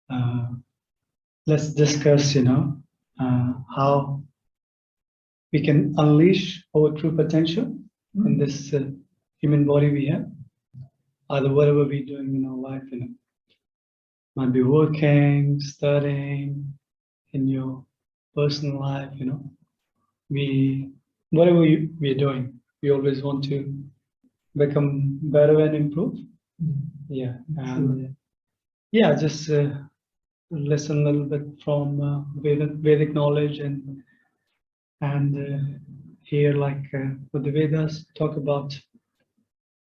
uh, let's discuss, how we can unleash our true potential in this human body we have, either whatever we're doing in our life, might be working, studying, in your personal life, we, whatever we're doing, we always want to become better and improve. Yeah, and yeah, just listen a little bit from Vedic knowledge and hear like what the Vedas talk about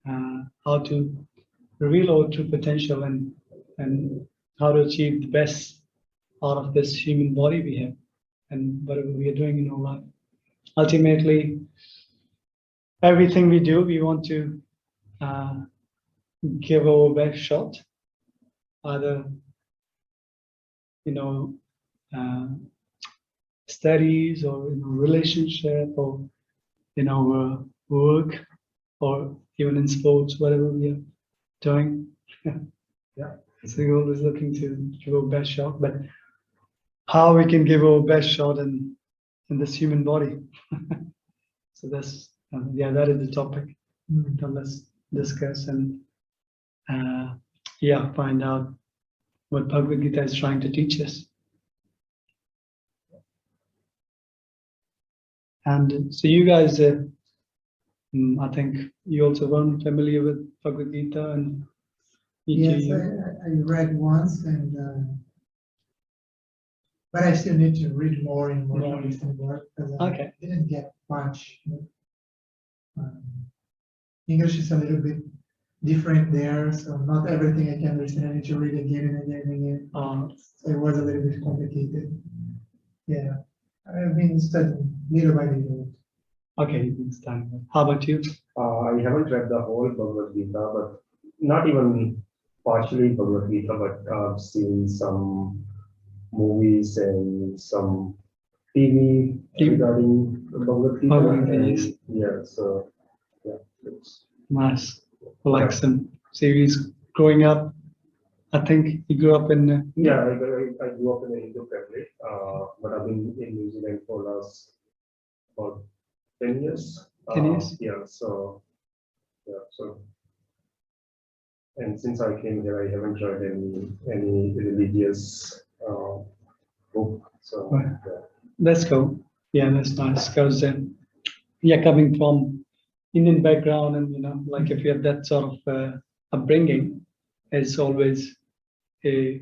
how to reveal our true potential and how to achieve the best out of this human body we have and whatever we are doing in our life. Ultimately, everything we do, we want to uh, give our best shot, either you know uh, studies or relationship or work or even in sports, whatever we are doing. Yeah. So we're always looking to give our best shot, but how we can give our best shot in this human body. So that's that is the topic. So let's discuss and find out what Bhagavad Gita is trying to teach us. And so you guys, I think you also weren't familiar with Bhagavad Gita and Yes, I read once, and but I still need to read more and more to understand more because I didn't get much. English is a little bit different there, so not everything I can understand. I need to read again and again and again. So it was a little bit complicated. Yeah, I've been studying little by little. Okay, you can start. How about you? I haven't read the whole Bhagavad Gita, but not even partially Bhagavad Gita, but I've seen some movies and some TV regarding Bhagavad Gita. Yes. Yeah, so yeah, it's Nice. Like some series growing up. I think you grew up in. Yeah, I grew up in a Hindu family, but I've been in New Zealand for last about 10 years. 10 years? Yeah, so and since I came here, I haven't read any religious book. So That's cool. Yeah, that's nice because coming from Indian background and like if you have that sort of upbringing, it's always a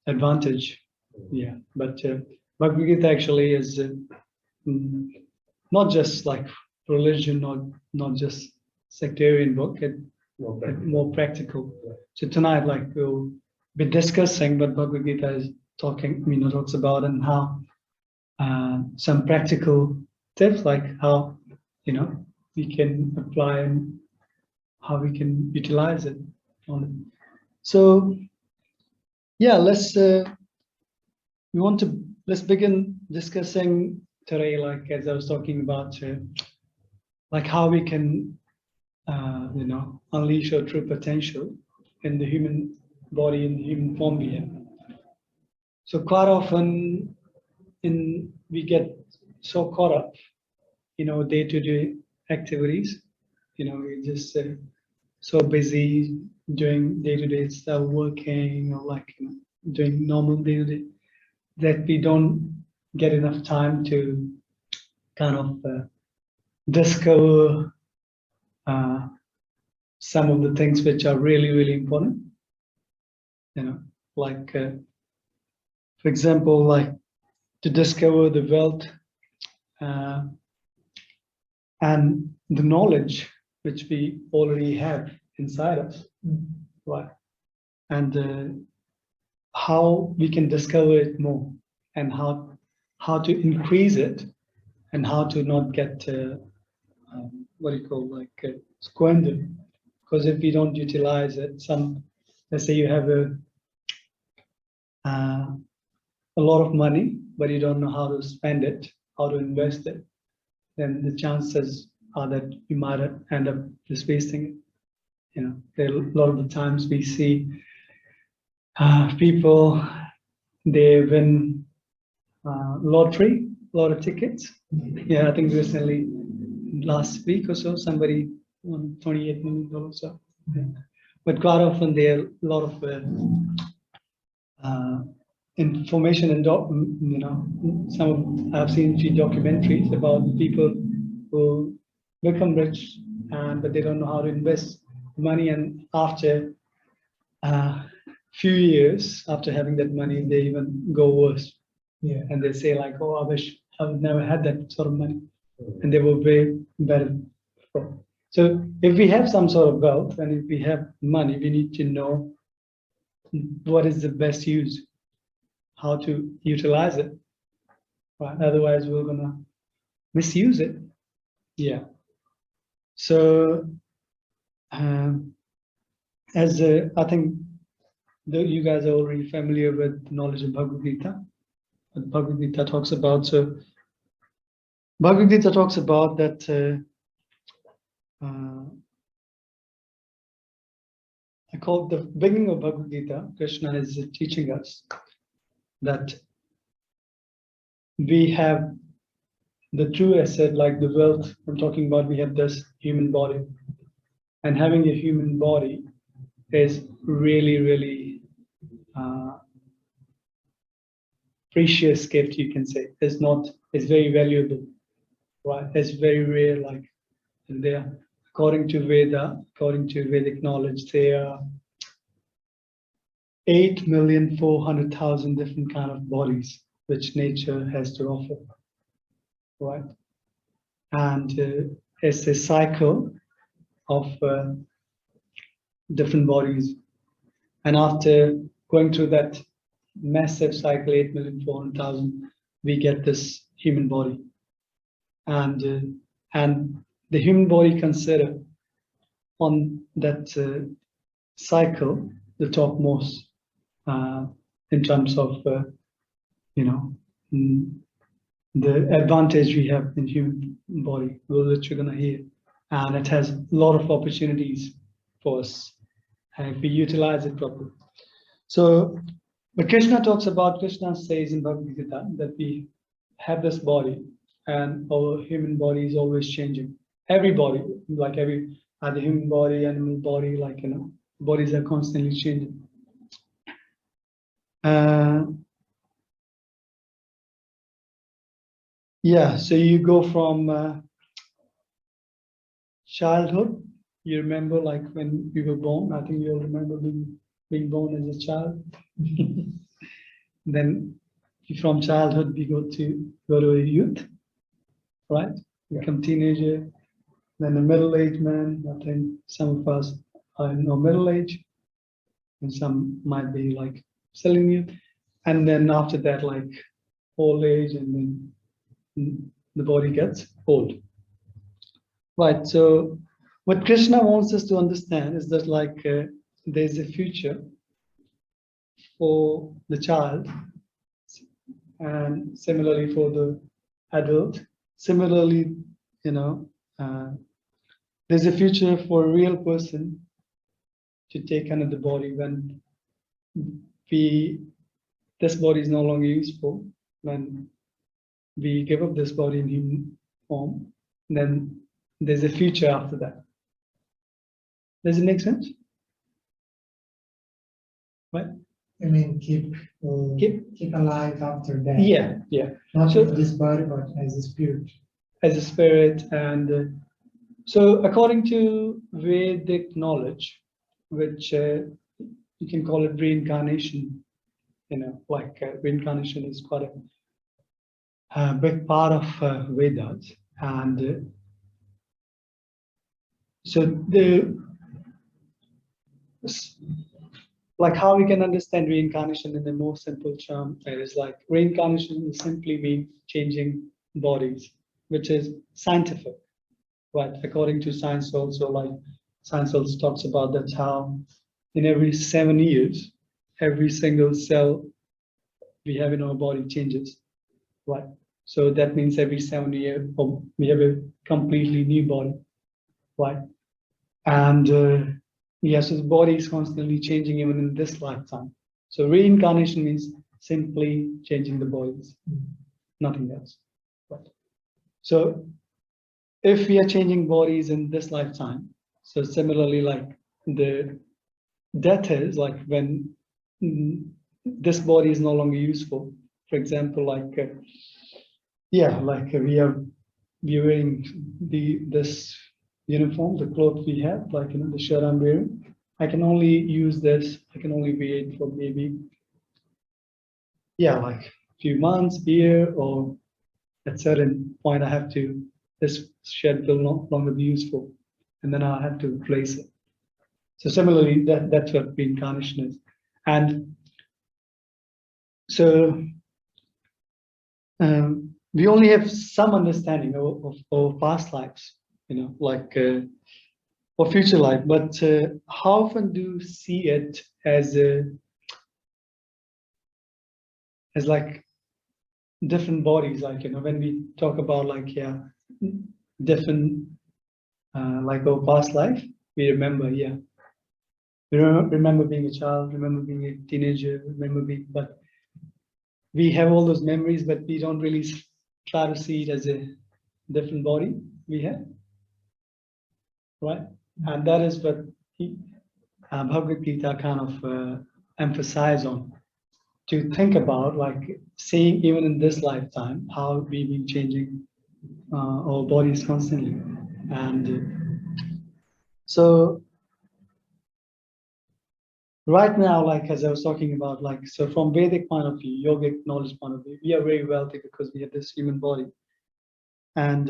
advantage. Yeah, but Bhagavad Gita actually is not just like religion or not just sectarian book. More practical. So tonight, like we'll be discussing what Bhagavad Gita is talks about and how some practical tips, like how we can apply and how we can utilize it. So yeah, let's begin discussing today, like as I was talking about, like how we can unleash our true potential in the human body, in the human form we have. So quite often we get so caught up, day-to-day activities, we just so busy doing day-to-day stuff, working or like doing normal day-to-day, that we don't get enough time to kind of discover some of the things which are really, really important, like, for example, like to discover the wealth and the knowledge which we already have inside us, right? And how we can discover it more and how to increase it and how to not get what do you call squandered. Because if we don't utilize it, let's say you have a lot of money, but you don't know how to spend it, how to invest it, then the chances are that you might end up just wasting it. A lot of the times we see people, they win lottery tickets. Yeah, I think recently, last week or so, somebody won $28 million. So, yeah. But quite often there are a lot of information and I've seen few documentaries about people who become rich and but they don't know how to invest money, and after few years after having that money, they even go worse. Yeah. And they say like, oh, I wish I would never had that sort of money, and they were way better before. So if we have some sort of wealth and if we have money, we need to know what is the best use, how to utilize it, right? Otherwise we're gonna misuse it. Yeah. So I think you guys are already familiar with the knowledge of Bhagavad Gita. What Bhagavad Gita talks about. So Bhagavad Gita talks about that I call the beginning of Bhagavad Gita. Krishna is teaching us that we have the true asset, like the wealth I'm talking about. We have this human body, and having a human body is really precious gift, you can say. It's very valuable, right? It's very rare. Like there, according to Vedic knowledge, there are 8,400,000 different kind of bodies which nature has to offer, right? And it's a cycle of different bodies, and after going through that massive cycle, 8,400,000, we get this human body, and the human body consider on that cycle the topmost in terms of the advantage we have in human body, which you're gonna hear, and it has a lot of opportunities for us if we utilize it properly. So, but Krishna says in Bhagavad Gita that we have this body, and our human body is always changing. Every body, like either human body, animal body, like bodies are constantly changing. Yeah, so you go from childhood. You remember, like when you were born. I think you'll remember being born as a child. Then from childhood we go to a youth, right? Become teenager, then a middle-aged man. I think some of us are in our middle age, and some might be like still in youth, and then after that, like old age, and then the body gets old. Right. So what Krishna wants us to understand is that like there's a future for the child, and similarly for the adult. Similarly, there's a future for a real person to take another body when this body is no longer useful. When we give up this body in human form, then there's a future after that. Does it make sense? Right? I mean, keep alive after death. Yeah. Not with this body, but as a spirit. As a spirit, and so according to Vedic knowledge, which you can call it reincarnation. Reincarnation is quite a big part of Vedas, and so like how we can understand reincarnation in the most simple term is like reincarnation simply means changing bodies, which is scientific, right? According to science also, like science also talks about that how in every 7 years, every single cell we have in our body changes, right? So that means every 7 years we have a completely new body, right? And yes, the body is constantly changing even in this lifetime. So reincarnation means simply changing the bodies, nothing else. Right. So if we are changing bodies in this lifetime, so similarly, like the death is like when this body is no longer useful. For example, like we are wearing this uniform, the clothes we have, like the shirt I'm wearing. I can only use this. I can only wear it for maybe like a few months, year, or at certain point I have to. This shirt will no longer be useful, and then I have to replace it. So similarly, that's what reincarnation is, and so we only have some understanding of past lives, like or future life. But how often do you see it as like different bodies? Like when we talk about like different like our past life, we remember we remember being a child, remember being a teenager, remember being, but we have all those memories, but we don't really try to see it as a different body we have, right? And that is what Bhagavad Gita kind of emphasize on, to think about, like seeing even in this lifetime how we've been changing our bodies constantly. And so right now, like as I was talking about, like so from Vedic point of view, yogic knowledge point of view, we are very wealthy because we have this human body, and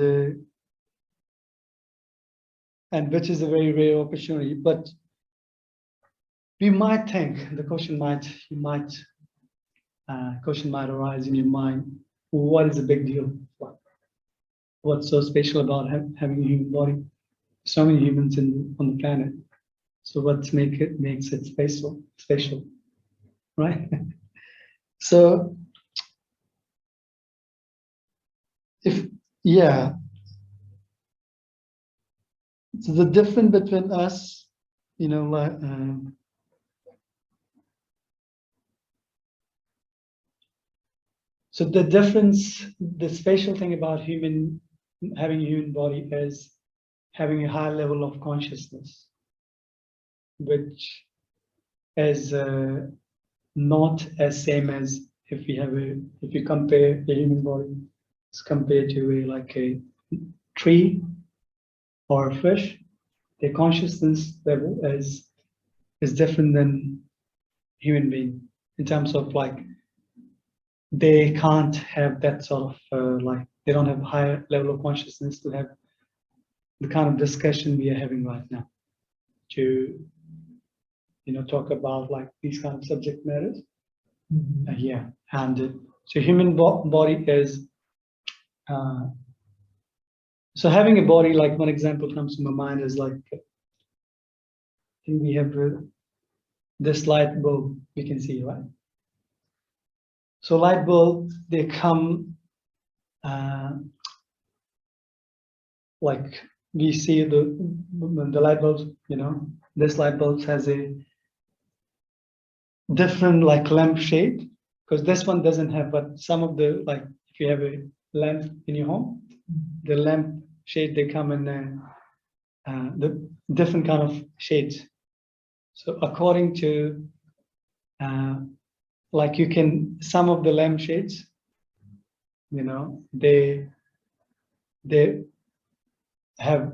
which is a very rare opportunity. But we might think the question might arise in your mind: what is the big deal? What's so special about having a human body? So many humans on the planet. So what makes it special, right? So if so the difference between us, like so the special thing about having a human body is having a high level of consciousness, which is not as same as if you compare a human body as compared to like a tree or a fish. Their consciousness level is different than human being in terms of like they can't have that sort of like they don't have a higher level of consciousness to have the kind of discussion we are having right now, to talk about like these kind of subject matters. And so human body is so having a body, like one example comes to my mind is like I think we have this light bulb we can see, right? So light bulb, they come like we see the light bulbs, this light bulb has a different like lamp shade, because this one doesn't have, but some of the, like if you have a lamp in your home, the lamp shade, they come in the different kind of shades. So according to like some of the lamp shades, they have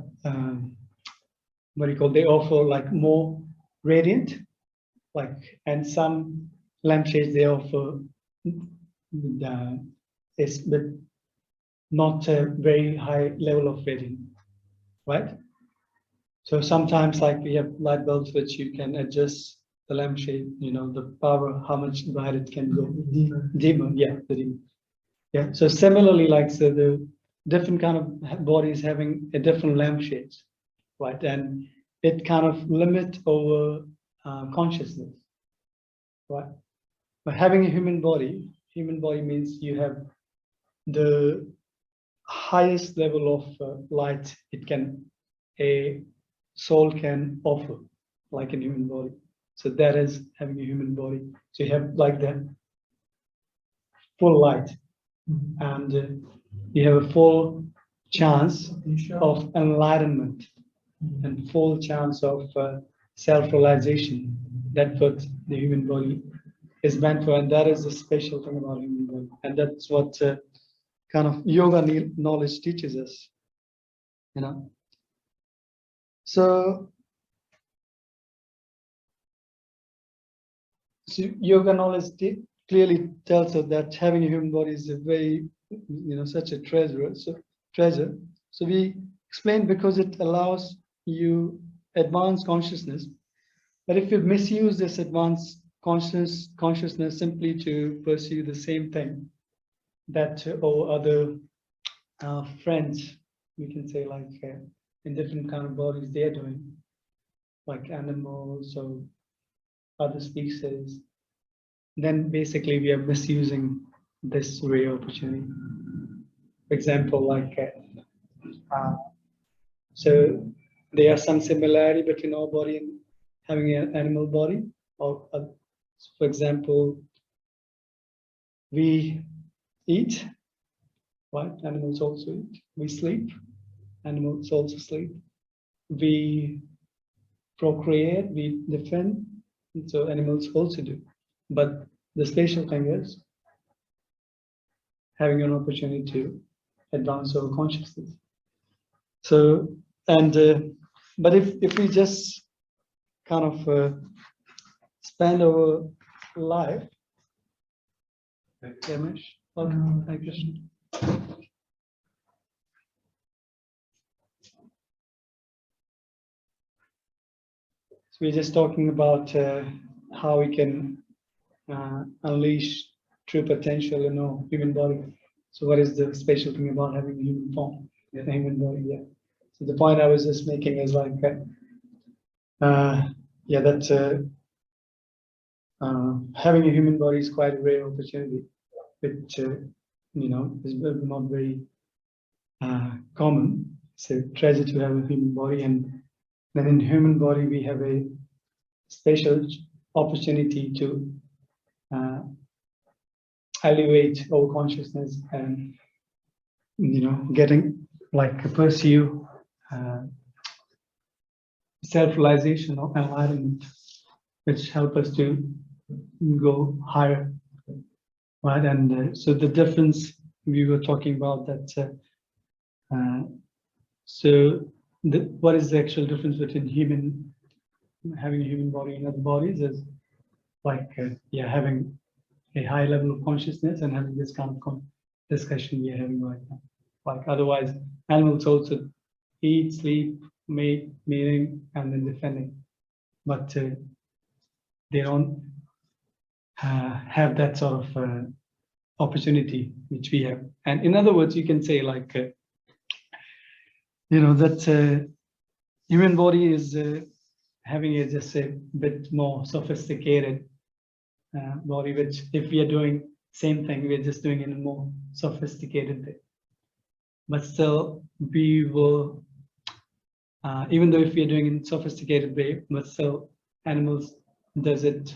what do you call, they offer like more radiant, like, and some lampshades they offer is but not a very high level of radiant, right? So sometimes like we have light bulbs which you can adjust the lampshade, the power, how much bright it can go. Dimmer, the dimmer. Yeah. So similarly, like so the different kind of bodies having a different lampshades, right? And it kind of limit our consciousness, right? But having a human body means you have the highest level of light a soul can offer, like a human body. So that is having a human body. So you have like the full light, and you have a full chance of enlightenment and full chance of self-realization. That's what the human body is meant for, and that is the special thing about human body, and that's what kind of yoga knowledge teaches us, you know. So yoga knowledge clearly tells us that having a human body is a very, such a treasure. So we explain because it allows you advanced consciousness. But if you misuse this advanced consciousness simply to pursue the same thing that or other friends, we can say, like in different kind of bodies they're doing, like animals or other species, then basically we are misusing this rare opportunity. For example, like so there are some similarity between our body and having an animal body. Or for example, we eat, right? Animals also eat. We sleep. Animals also sleep. We procreate. We defend. So animals also do. But the special thing is having an opportunity to advance our consciousness. So, and but if we just kind of spend our life, Ramesh, welcome, hi Krishna. So we're just talking about how we can unleash true potential in our human body. So what is the special thing about having a human form, a human body? Yeah. So the point I was just making is like, yeah, that having a human body is quite a rare opportunity, which is not very common. It's a treasure to have a human body, and then in human body we have a special opportunity to elevate our consciousness and getting like pursue self-realization or enlightenment, which help us to go higher, right? And so the difference we were talking about that. So what is the actual difference between having a human body and other bodies is like yeah, having a high level of consciousness and having this kind of discussion we're having right now. Like otherwise, animals also eat, sleep, mate, mating, and then defending, but they don't have that sort of opportunity which we have. And in other words, you can say like that human body is having just a bit more sophisticated body, which if we are doing same thing, we're just doing it in a more sophisticated way. But still, we will, even though if we are doing it in sophisticated way, but still animals does it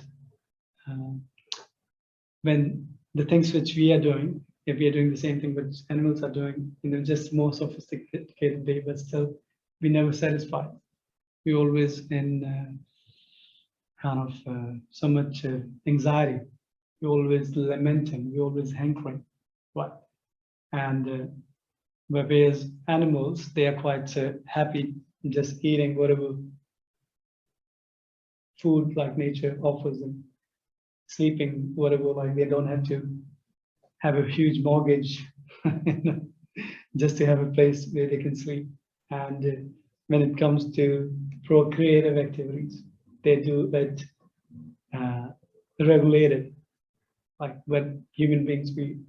when the things which we are doing, if we are doing the same thing which animals are doing, just more sophisticated way, but still we never satisfy. We always in kind of so much anxiety. We always lamenting. We always hankering, right? And whereas animals, they are quite happy just eating whatever food like nature offers them, sleeping whatever, like they don't have to have a huge mortgage just to have a place where they can sleep. And when it comes to procreative activities, they do it regulated, like when human beings we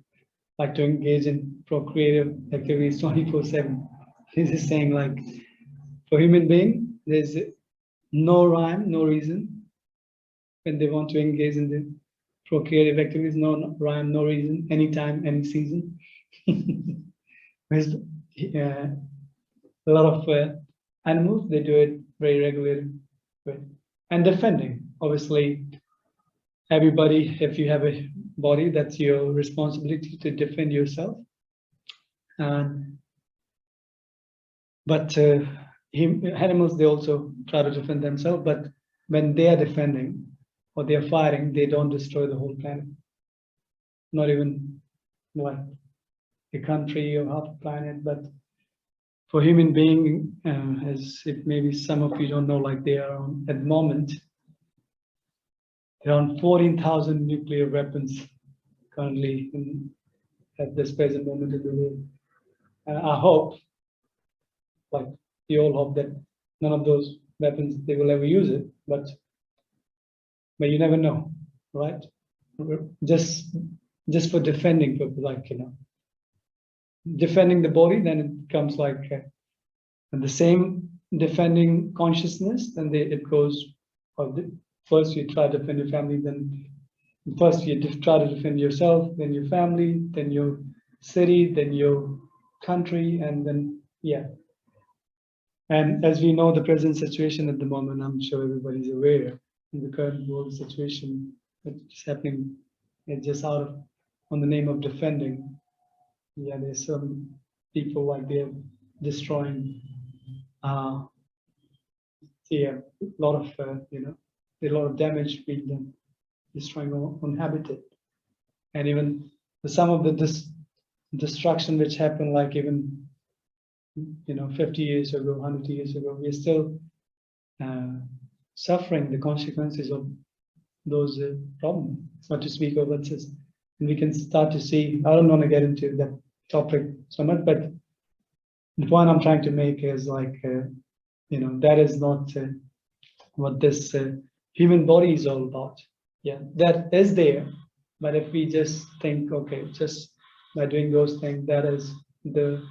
like to engage in procreative activities 24/7. This is saying like for human being, there's no rhyme, no reason when they want to engage in the procreative activities, no rhyme, no reason, anytime, any season. Whereas a lot of animals, they do it very regulated way. And defending, obviously, everybody, if you have a body, that's your responsibility to defend yourself. And but animals, they also try to defend themselves. But when they are defending or they are fighting, they don't destroy the whole planet. Not even like a country or half a planet, but for human being, as if maybe some of you don't know, like they are on, at the moment, around 14,000 nuclear weapons currently at this present moment in the world. And I hope, like we all hope, that none of those weapons they will ever use it, but you never know, right? Just for defending purpose, like defending the body, then it comes like the same defending consciousness, then it goes. First you try to defend your family, then first you try to defend yourself, then your family, then your city, then your country, and then And as we know, the present situation at the moment, I'm sure everybody's aware, in the current world situation that's happening, it's just out of on the name of defending. Yeah, there's some people like they're destroying. A lot of a lot of damage being done, destroying on habitat, and even some of the destruction which happened, like even 50 years ago, 100 years ago, we're still suffering the consequences of those problems. Not to speak of what's this, and we can start to see. I don't want to get into that topic so much, but the point I'm trying to make is like that is not what this human body is all about. Yeah, that is there, but if we just think, okay, just by doing those things, that's the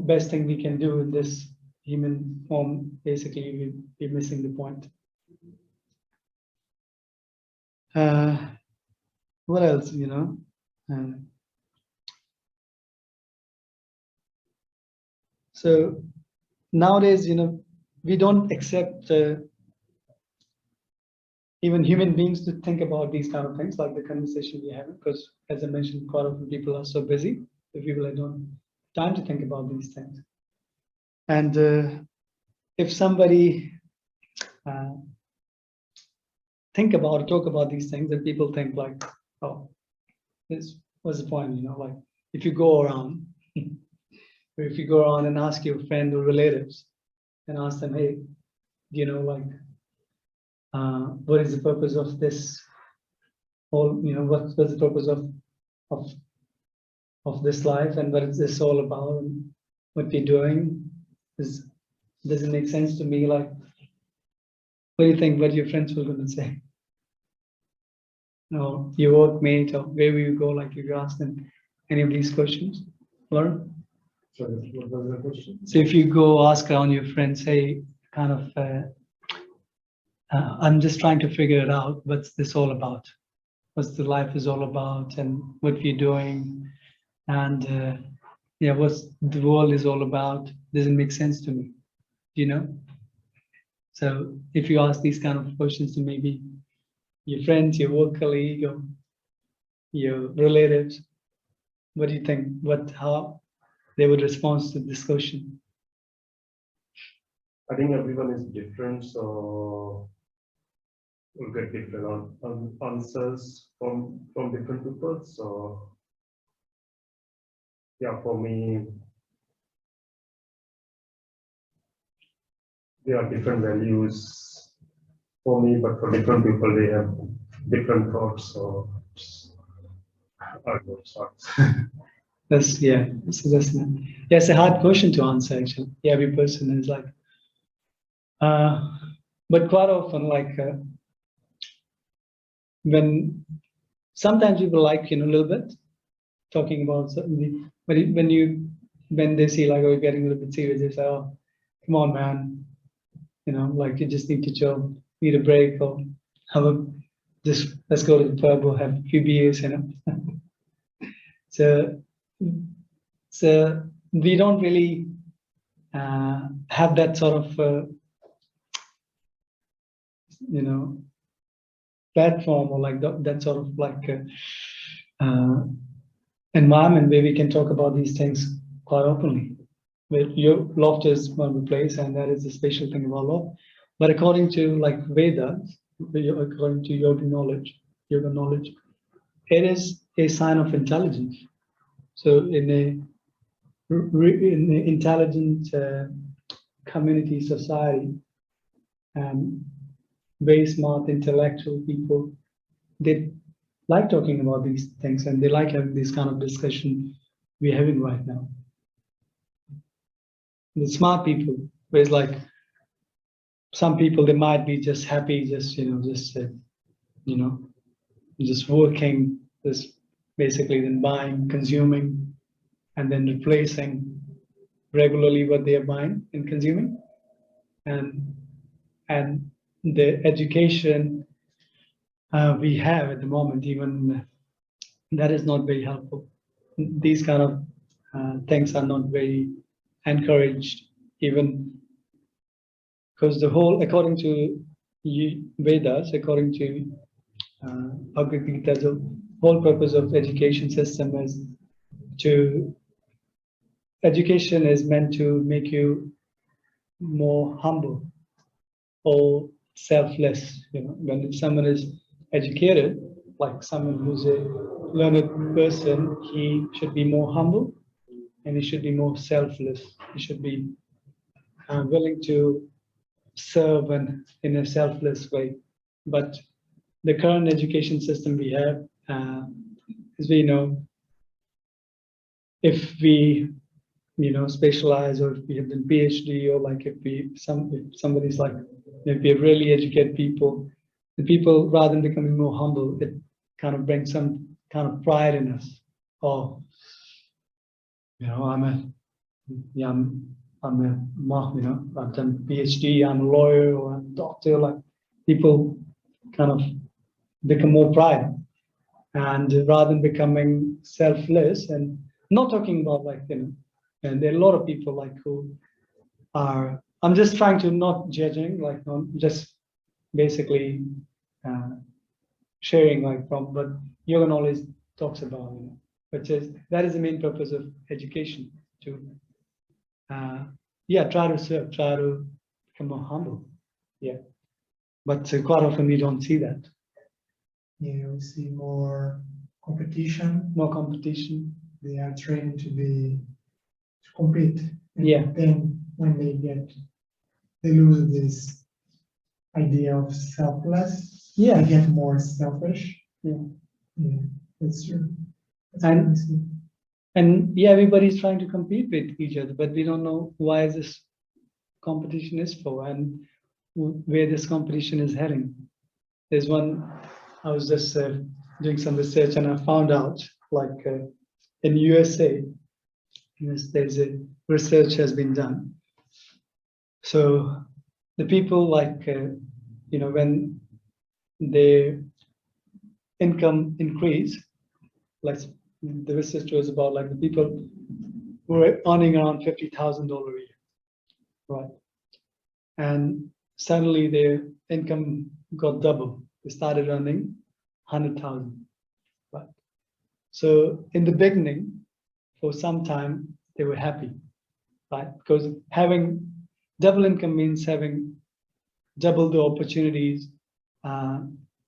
best thing we can do in this human form. Basically, we're missing the point. What else, so nowadays, we don't accept even human beings to think about these kind of things, like the conversation we have, because as I mentioned, quite often people are so busy, the people that don't have time to think about these things. And if somebody talk about these things, then people think like, oh, this was the point, like if you go around, or if you go around and ask your friend or relatives and ask them, hey, like, what is the purpose of this whole, what's the purpose of this life, and what is this all about, and what we're doing doesn't make sense to me. Like, what do you think what your friends were going to say? No, your workmate, or where will you go? Like, if you ask them any of these questions, Lauren? Sorry, what was the question? So if you go ask around your friends, hey, kind of, I'm just trying to figure it out. What's this all about? What's the life is all about, and what we're doing, and what's the world is all about? Doesn't make sense to me, So if you ask these kind of questions to maybe your friends, your work colleague, or your relatives, what do you think? How they would respond to this question? I think everyone is different, so we'll get different answers from different people. So yeah, for me, there are different values for me, but for different people, they have different thoughts. So I don't know. That's it's a hard question to answer actually. Yeah, every person is like, but quite often, like when sometimes people like a little bit talking about something, but when they see like, oh, you're getting a little bit serious, they say, oh, come on, man, like you just need to chill, need a break, or just let's go to the pub or have a few beers, So we don't really have that sort of you know, platform or like that sort of like environment where we can talk about these things quite openly. Where your loft is one place, and that is the special thing about loft. But according to like Vedas, according to yoga knowledge, it is a sign of intelligence. So in an intelligent community society, very smart intellectual people, they like talking about these things and they like having this kind of discussion we're having right now. The smart people, whereas like some people, they might be just happy, just just working, just basically then buying, consuming, and then replacing regularly what they are buying and consuming, and the education we have at the moment, even that is not very helpful. These kind of things are not very encouraged, even because the whole, according to Vedas, according to Bhagavad Gita, the whole purpose of education system is education is meant to make you more humble or selfless. When someone is educated, like someone who's a learned person, he should be more humble and he should be more selfless. He should be willing to serve and in a selfless way. But the current education system we have, as we know, if we specialize, or if we have done PhD, or like if somebody's like, if we really educate people, the people, rather than becoming more humble, it kind of brings some kind of pride in us. Oh, I'm a monk, I've done PhD, I'm a lawyer or I'm a doctor. Like people kind of become more pride, and rather than becoming selfless, and not talking about like, and there are a lot of people like who are, I'm just trying to not judging, like not just basically sharing like from, but yoga knowledge talks about, which is, that is the main purpose of education, to try to serve, try to become more humble. But quite often we don't see that. We see more competition. They are trained to compete. And then when they lose this idea of selfless, they get more selfish. That's true. And everybody's trying to compete with each other, but we don't know why this competition is for and where this competition is heading. There's one, I was just doing some research and I found out, like in USA, there's a research has been done. So the people, like, when their income increase, like the research was about like the people who were earning around $50,000 a year, right? And suddenly their income got double. They started earning 100,000, right? So in the beginning, for some time, they were happy, right? Because having double income means having double the opportunities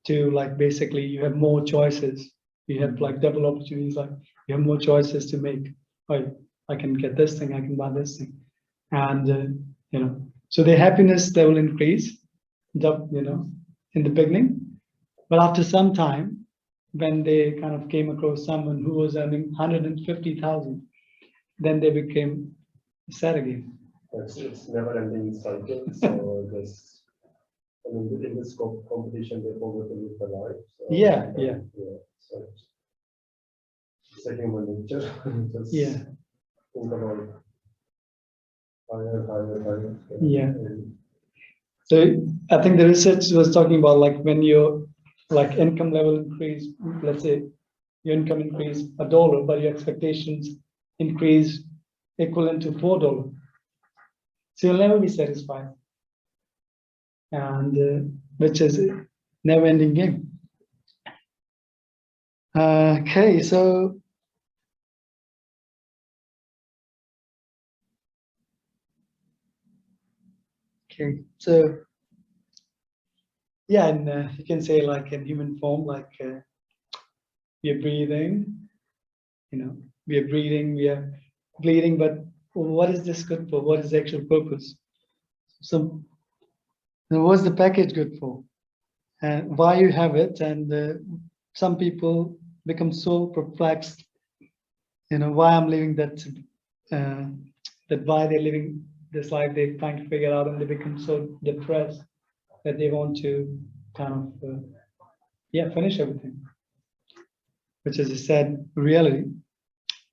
to, like, basically you have more choices. You have like double opportunities, like you have more choices to make. Like, I can get this thing, I can buy this thing. And, so their happiness level increase, in the beginning. But after some time, when they kind of came across someone who was earning 150,000, then they became sad again. It's never ending cycle. So in this competition, they forget to live the life. So, So it's a human nature. Just think about higher. So I think the research was talking about like when your like income level increase, let's say your income increase $1, but your expectations increase equivalent to $4. So you'll never be satisfied. And which is a never-ending game. Okay, so yeah, and you can say like in human form, like we are breathing, we are breathing, we are bleeding, but what is this good for? What is the actual purpose? So what's the package good for? And why you have it? And some people become so perplexed, why I'm living that why they're living this life, they're trying to figure out, and they become so depressed that they want to kind of finish everything, which is a sad reality.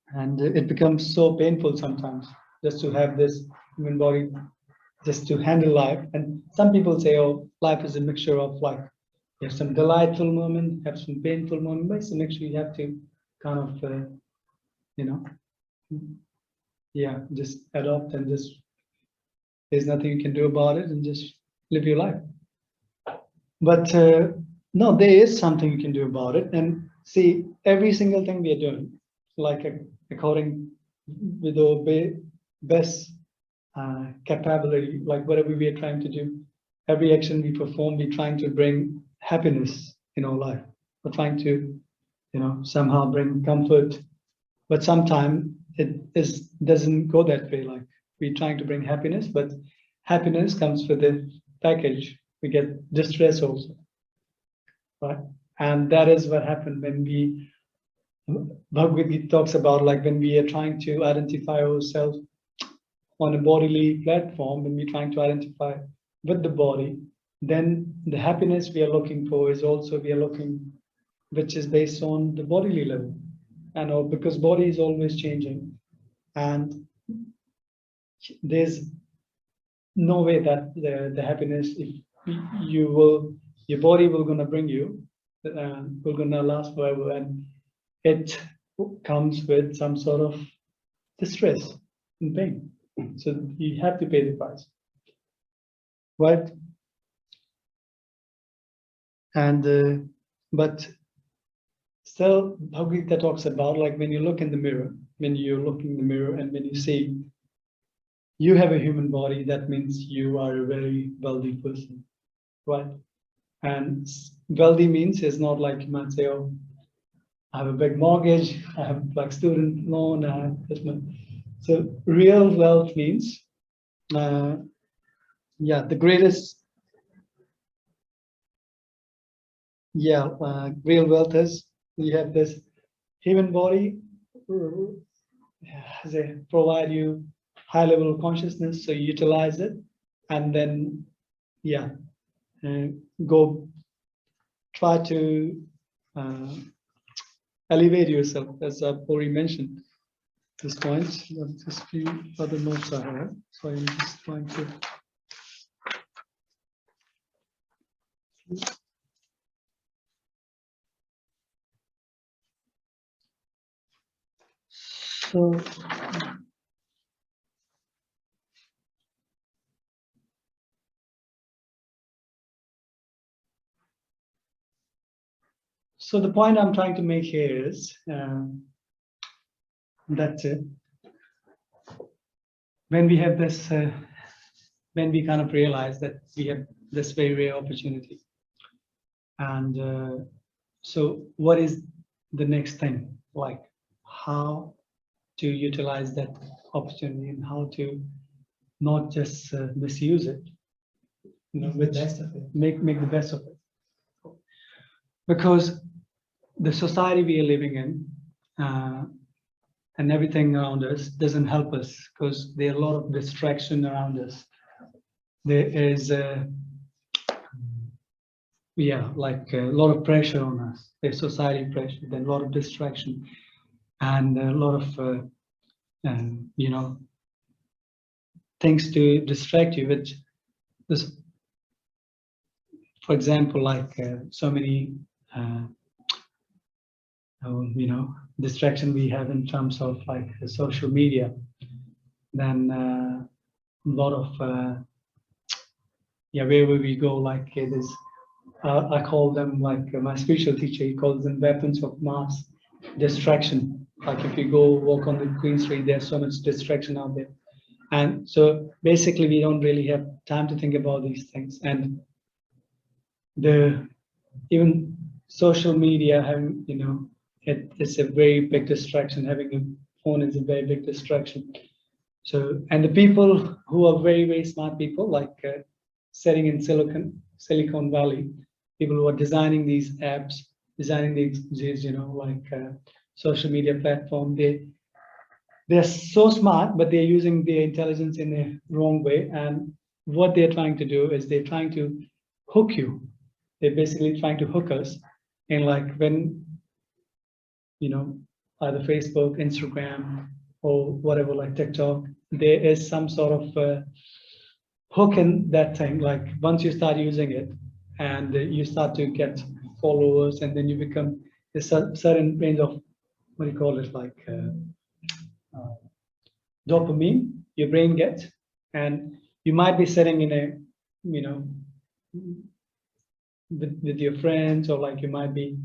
And it becomes so painful sometimes just to have this human body, just to handle life. And some people say, oh, life is a mixture of like, you have some delightful moment, have some painful moment, but it's a mixture. You have to kind of, just adopt, and just, there's nothing you can do about it, and just live your life. But no, there is something you can do about it. And see, every single thing we are doing, like according with our best capability, like whatever we are trying to do, every action we perform, we're trying to bring happiness in our life. We're trying to, somehow bring comfort. But sometimes doesn't go that way. Like we're trying to bring happiness, but happiness comes with a package. We get distress also, right? And that is what happened when Bhagavad Gita talks about, like when we are trying to identify ourselves on a bodily platform, when we're trying to identify with the body, then the happiness we are looking for is also we are looking, which is based on the bodily level. And because body is always changing, and there's no way that the happiness, if your body will gonna bring you, will gonna last forever, and it comes with some sort of distress and pain. So you have to pay the price, right? And but still, Bhagavad Gita talks about, like when you look in the mirror, when you're looking in the mirror, and when you see you have a human body, that means you are a very wealthy person, right? And wealthy means it's not like you might say, oh, I have a big mortgage, I have like student loan, I have this much. So real wealth means, the greatest, real wealth is you have this human body, they provide you high level of consciousness, so you utilize it, and then go try to elevate yourself, as I've already mentioned this point. Just a few other notes I have, so I'm just trying to. So the point I'm trying to make here is that when we have this, when we kind of realize that we have this very rare opportunity, and so what is the next thing? Like how to utilize that opportunity, and how to not just misuse it, Make the which best of it. make the best of it. Because the society we are living in, and everything around us doesn't help us, because there are a lot of distraction around us. There is like a lot of pressure on us. There's society pressure, there's a lot of distraction, and a lot of things to distract you, which this, for example, like so many distraction we have in terms of like social media, then a lot of wherever we go, like there's I call them like my spiritual teacher, he calls them weapons of mass distraction. Like if you go walk on the Queen Street, there's so much distraction out there. And so basically we don't really have time to think about these things. And the even social media having, it's a very big distraction. Having a phone is a very big distraction. So, and the people who are very, very smart people, like sitting in Silicon Valley, people who are designing these apps, designing these social media platform, they're so smart, but they're using their intelligence in a wrong way. And what they're trying to do is they're trying to hook you. They're basically trying to hook us. And like when, either Facebook, Instagram, or whatever, like TikTok, there is some sort of hook in that thing. Like once you start using it and you start to get followers, and then you become a certain range of, what do you call it, like dopamine your brain gets, and you might be sitting in a, you know, with your friends, or like you might be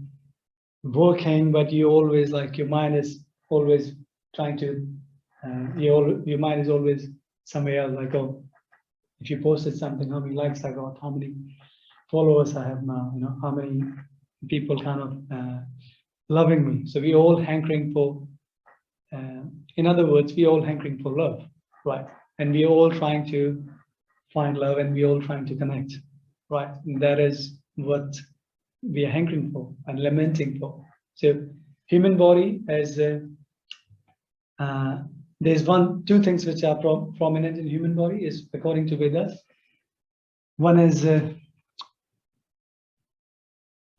working, but you always like your mind is always trying to, your mind is always somewhere else. Like, oh, if you posted something, how many likes I got, how many followers I have now, how many people kind of loving me. So we all hankering for, in other words, we all hankering for love, right? And we all trying to find love, and we all trying to connect, right? And that is what we are hankering for and lamenting for. So human body as there's two things which are prominent in human body is according to Vedas. One is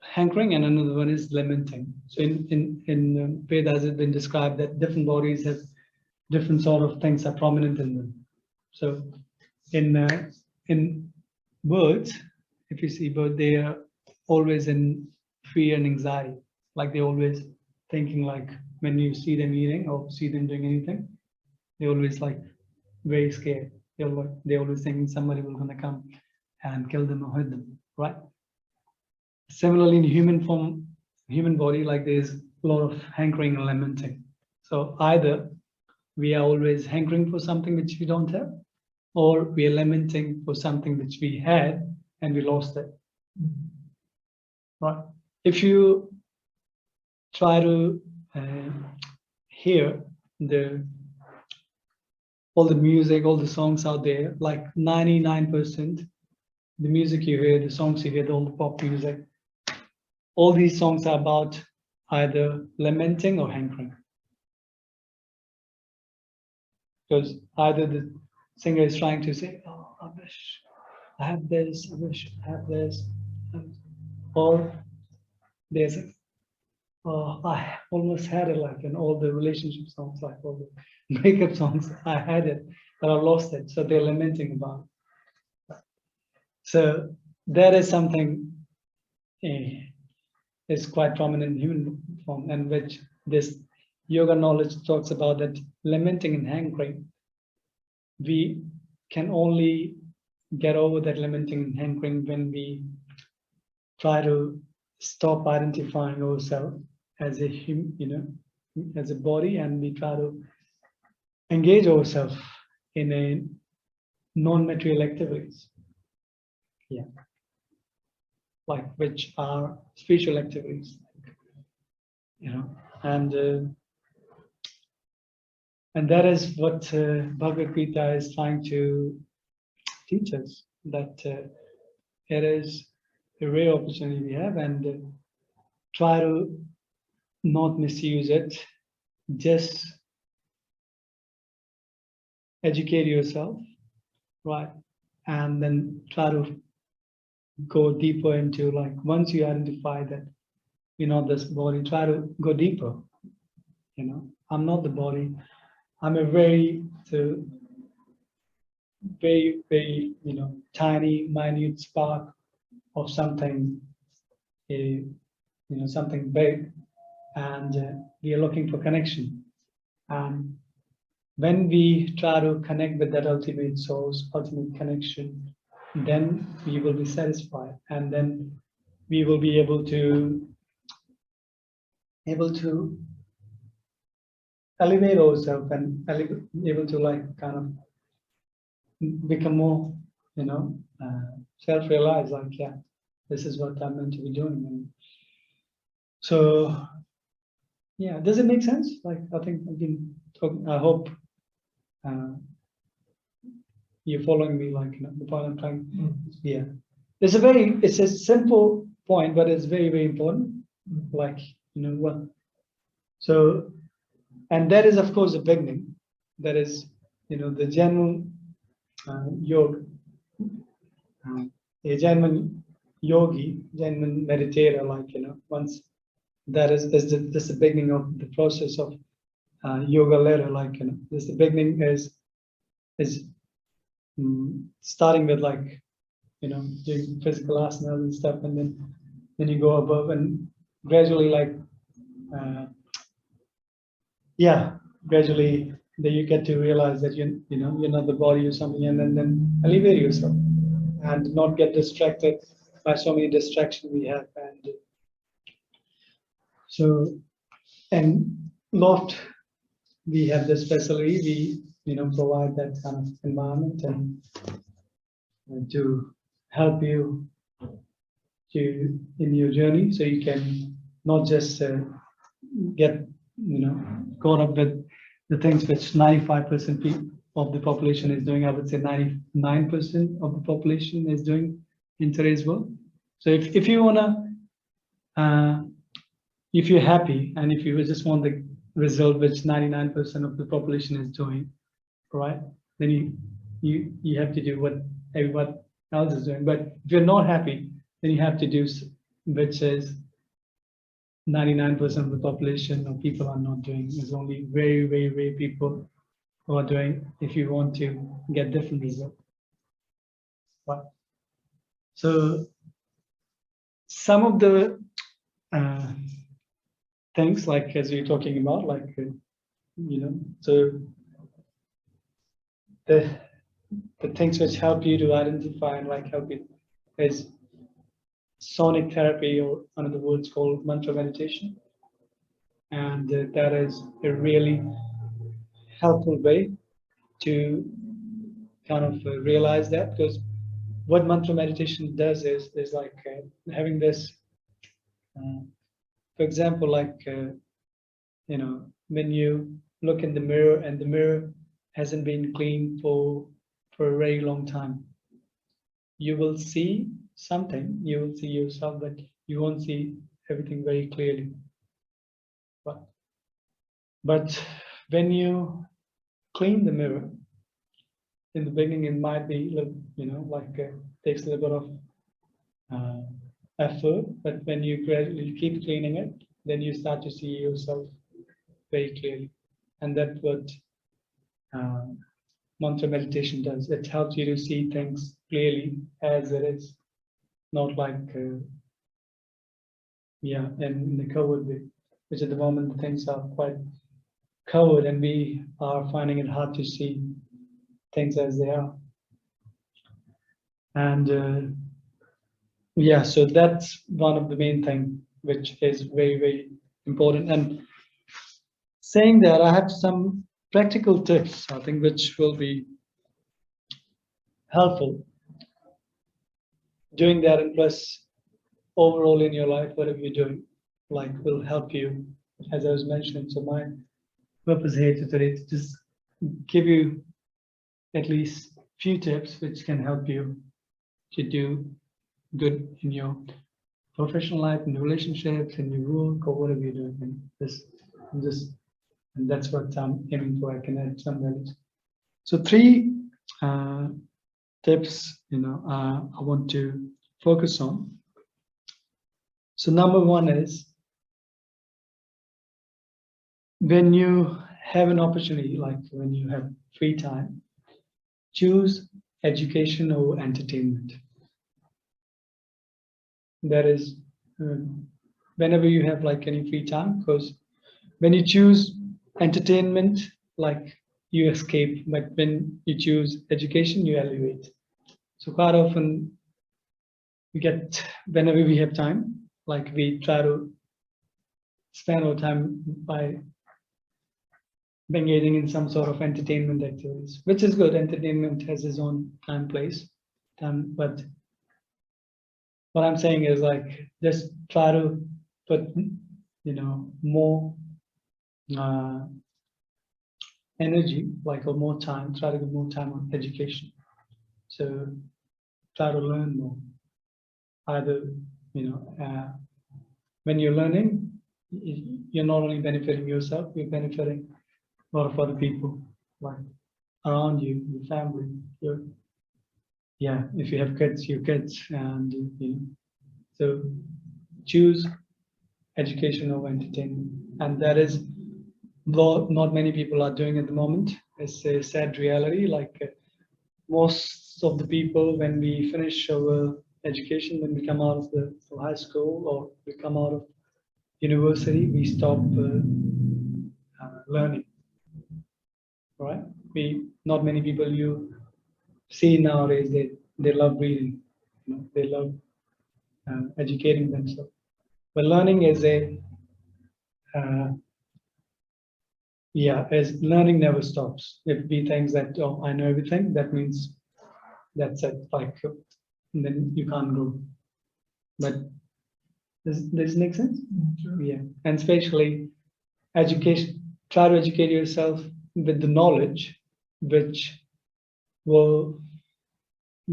hankering, and another one is lamenting. So in Vedas, it's been described that different bodies have different sort of things are prominent in them. So in birds, if you see birds, they are always in fear and anxiety. Like they're always thinking, like when you see them eating or see them doing anything, they always like very scared. They're always thinking somebody will gonna come and kill them or hurt them, right? Similarly, in human body, like there's a lot of hankering and lamenting. So either we are always hankering for something which we don't have, or we are lamenting for something which we had and we lost it. Right? If you try to hear all the music, all the songs out there, like 99%, the music you hear, the songs you hear, all the pop music, all these songs are about either lamenting or hankering. Because either the singer is trying to say, oh, I wish I have this, I wish I have this, or there's I almost had it, like in all the relationship songs, like all the breakup songs, I had it, but I lost it. So they're lamenting about it. So that is something is quite prominent in human form, and which this yoga knowledge talks about, that lamenting and hankering. We can only get over that lamenting and hankering when we try to stop identifying ourselves as a as a body, and we try to engage ourselves in a non-material activities. Yeah. Like which are spiritual activities, and that is what Bhagavad Gita is trying to teach us, that it is a rare opportunity we have, and try to not misuse it. Just educate yourself, right? And then try to go deeper into, like, once you identify that you're not this body, try to go deeper. I'm not the body. I'm a very tiny, minute spark of something, something big, and we are looking for connection. And when we try to connect with that ultimate source, ultimate connection, then we will be satisfied, and then we will be able to elevate ourselves and able to like kind of become more, self-realized, like, yeah, this is what I'm meant to be doing. And so, yeah, does it make sense? Like, I think I've been talking, I hope you're following me, like, the point I'm trying, yeah. It's a simple point, but it's very, very important. Like, well, so, and that is, of course, a beginning. That is, the general yoga, a genuine yogi, genuine meditator, like, once that's the beginning of the process of yoga ladder, like, this the beginning is starting with, like, doing physical asanas and stuff, and then you go above and gradually, like, gradually that you get to realize that you're not the body or something, and then elevate yourself and not get distracted by so many distractions we have. And so, and Loft, we have this facility, we provide that kind of environment and to help you in your journey, so you can not just get caught up with the things which 95% of the population is doing. I would say 99% of the population is doing in today's world. So if you wanna, if you're happy and if you just want the result which 99% of the population is doing, right? Then you have to do what everyone else is doing. But if you're not happy, then you have to do which is 99% of the population of people are not doing. There's only very, very, very people who are doing, if you want to get different results. Right? So some of the things, like as you're talking about, like, so the things which help you to identify and like help you is sonic therapy, or another word is called mantra meditation. And that is a really helpful way to kind of realize that, because what mantra meditation does is like having this, for example, like, when you look in the mirror and the mirror hasn't been cleaned for a very long time, you will see something, you will see yourself, but you won't see everything very clearly. But when you clean the mirror, in the beginning it might be, takes a little bit of effort, but when you gradually keep cleaning it, then you start to see yourself very clearly. And that's what mantra meditation does. It helps you to see things clearly as it is, not like in the covered way, which at the moment things are quite covered and we are finding it hard to see things as they are. And so that's one of the main things which is very, very important. And saying that, I have some practical tips, I think, which will be helpful doing that, and plus overall in your life, whatever you're doing, like, will help you, as I was mentioning. So my purpose here today is to just give you at least few tips which can help you to do good in your professional life, in your relationships, in your work, or whatever you're doing. And that's what I'm aiming for. I can add some values. So 3 tips, I want to focus on. So number 1 is, when you have an opportunity, like when you have free time, choose education over entertainment. That is, whenever you have like any free time, because when you choose entertainment, like, you escape, but when you choose education, you elevate. So quite often we get, whenever we have time, like we try to spend our time by engaging in some sort of entertainment activities, which is good. Entertainment has its own time, place, but what I'm saying is like just try to put, more energy, like, or more time. Try to give more time on education. So try to learn more. Either, when you're learning, you're not only benefiting yourself, you're benefiting a lot of other people, like around you, your family, if you have kids, your kids, and so choose education over entertainment, and that is what not many people are doing at the moment. It's a sad reality. Like most of the people, when we finish our education, when we come out of the high school or we come out of university, we stop learning. Right? Not many people you see nowadays, they love reading, they love educating themselves. But learning is as learning never stops. If we think that, oh, I know everything, that means that's it. Like then you can't grow. But does this make sense? Sure. Yeah, and especially education. Try to educate yourself with the knowledge which will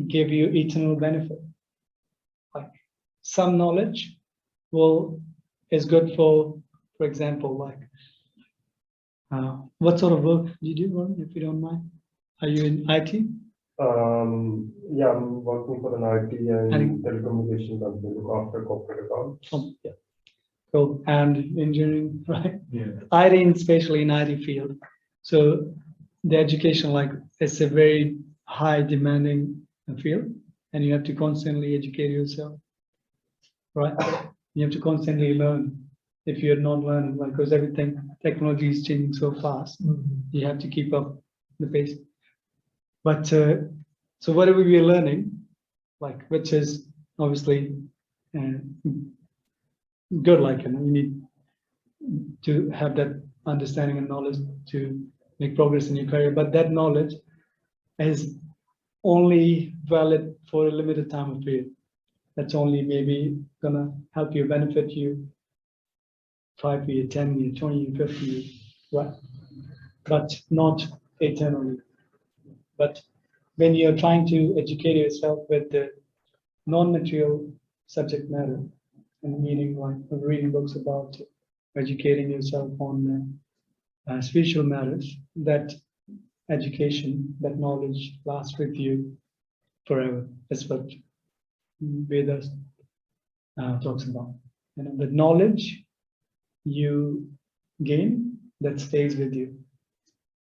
give you eternal benefit. Like some knowledge is good for example, like what sort of work do you do, Ron, if you don't mind? Are you in IT? Yeah, I'm working for an IT and And- telecommunication company, look after corporate accounts. Yeah. Cool. And engineering, right? Yeah. IT, especially in IT field. So the education, like, it's a very high demanding field, and you have to constantly educate yourself, right? You have to constantly learn. If you're not learning, like, because everything, technology is changing so fast, you have to keep up the pace. But so whatever we are learning, like, which is obviously good, like, you need to have that understanding and knowledge to make progress in your career. But that knowledge is only valid for a limited time of period. That's only maybe gonna help you, benefit you 5 years, 10 years, 20 years, 50 years, right? But not eternally. But when you're trying to educate yourself with the non-material subject matter, and meaning like reading books about educating yourself on spiritual matters, that education, that knowledge lasts with you forever. That's what Vedas talks about. The knowledge you gain, that stays with you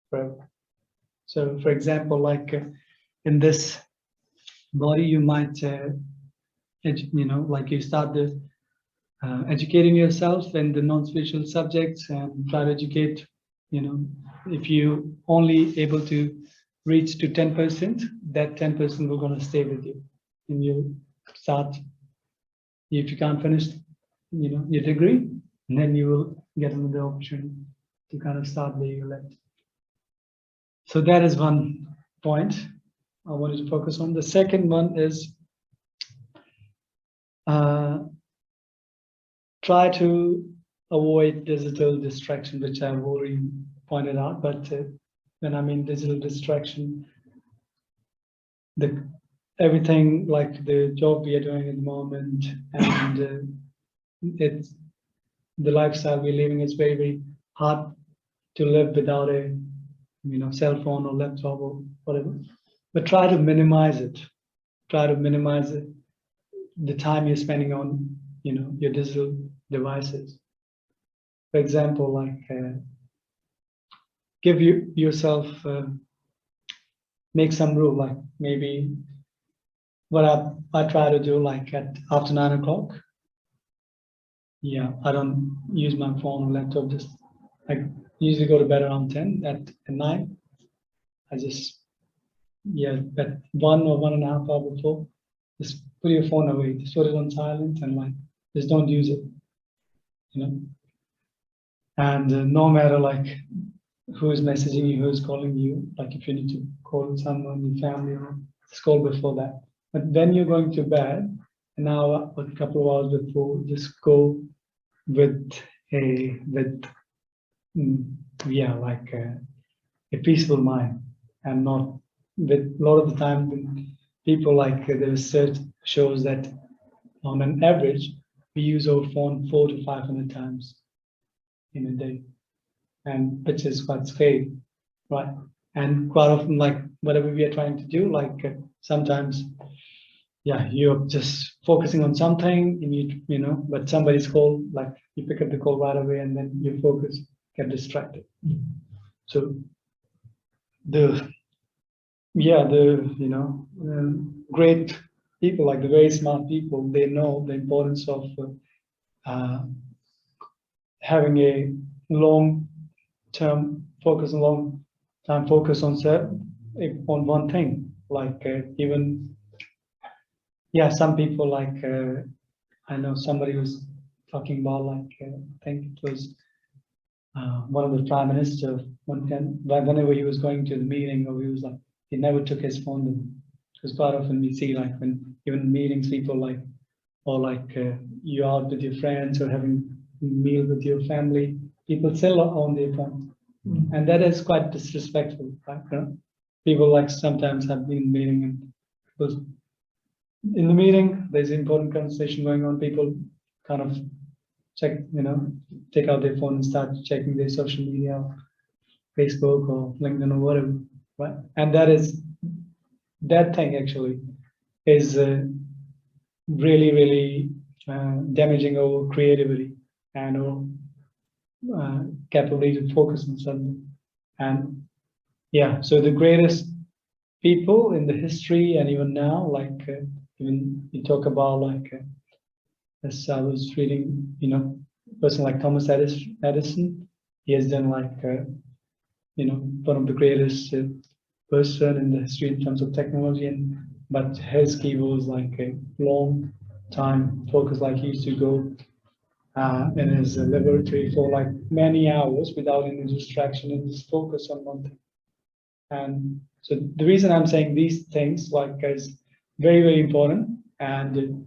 forever. So, for example, like in this body, you might, like you start educating yourself in the non-spiritual subjects and try to educate. If you only able to reach to 10%, that 10% will gonna stay with you, and you start. If you can't finish, your degree, and then you will get another opportunity to kind of start where you left. So that is one point I wanted to focus on. The second one is try to avoid digital distraction, which I've already pointed out. But when I mean digital distraction, everything like the job we are doing at the moment, and it's the lifestyle we're living is very, very hard to live without a cell phone or laptop or whatever. But try to minimize it. Try to minimize it, the time you're spending on your digital devices. For example, like give yourself make some rule, like maybe what I try to do, like after 9 o'clock. Yeah, I don't use my phone or laptop. Just I usually go to bed around 10 at night. I just at 1 or 1.5 hours before, just put your phone away, just put it on silent and like just don't use it, you know. And no matter like who is messaging you, who is calling you, like if you need to call someone, your family, just call before that. But when you're going to bed, an hour or a couple of hours before, just go with yeah, like a peaceful mind, and not with a lot of the time people like the research shows that on an average we use our phone 400 to 500 times in a day, and which is quite scary, right? And quite often, like whatever we are trying to do, like sometimes, yeah, you're just focusing on something, and you know, but somebody's call, like you pick up the call right away, and then your focus get distracted. So the yeah, the you know, great people, like the very smart people, they know the importance of uh, having a long term focus, a long time focus on on one thing. Like even yeah, some people like I know somebody was talking about like I think it was one of the prime minister one time, whenever he was going to the meeting, or he was like he never took his phone with him. Because quite often we see like when even meetings, people like or like you out with your friends or having a meal with your family, people still are on their phone, and that is quite disrespectful. Right? You know? People like sometimes have been meeting and because in the meeting there's important conversation going on. People kind of check, you know, take out their phone and start checking their social media, Facebook or LinkedIn or whatever, right? And that thing actually is really damaging our creativity and our capability to focus on something. And yeah, so the greatest people in the history and even now, like even you talk about like as I was reading, you know, a person like Thomas Edison, he has done like you know, one of the greatest person in the history in terms of technology, and but his key was like a long time focus, like he used to go in his laboratory for like many hours without any distraction and just focus on one thing. And so the reason I'm saying these things like is very important and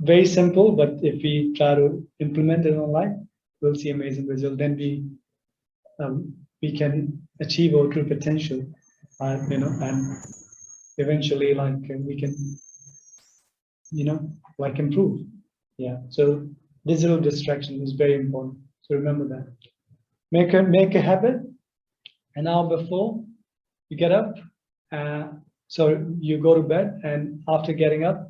very simple, but if we try to implement it on life, we'll see amazing result. Then we can achieve our true potential, you know, and eventually like we can, you know, like improve. Yeah. So digital distraction is very important. So remember that. Make a habit an hour before you get up. So you go to bed, and after getting up,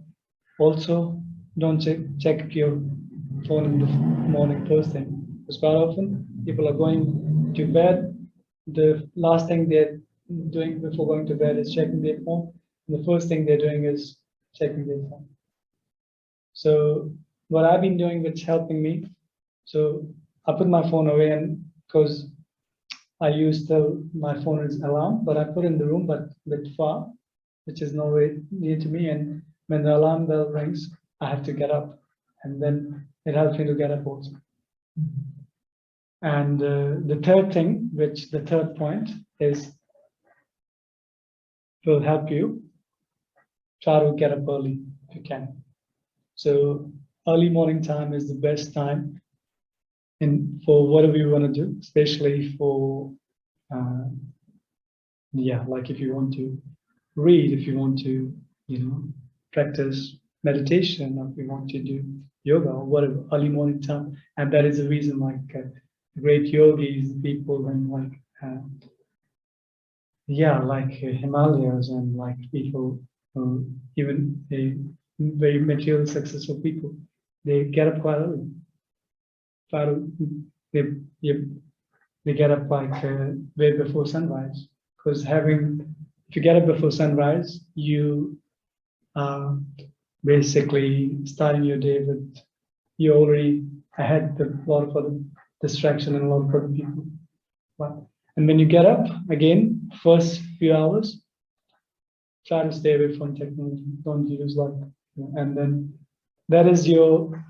also don't check your phone in the morning first thing. Because quite often people are going to bed. The last thing they're doing before going to bed is checking their phone. And the first thing they're doing is checking their phone. So what I've been doing, which helping me, so I put my phone away, and because I use my phone as alarm, but I put in the room, but a bit far, which is nowhere near to me. And when the alarm bell rings, I have to get up, and then it helps me to get up also. And the third thing, the third point is, will help you try to get up early if you can. So early morning time is the best time for whatever you want to do, especially for yeah, like if you want to read, if you want to, you know, practice meditation, or if you want to do yoga or whatever, early morning time. And that is the reason like great yogis, people and like yeah, like Himalayas and like people even very material successful people, they get up quite early. They, they get up like way before sunrise, because if you get up before sunrise, you basically starting your day with, you're already ahead with a lot of other distraction and a lot of other people. And when you get up again, first few hours, try to stay away from technology. Don't use like And then that is your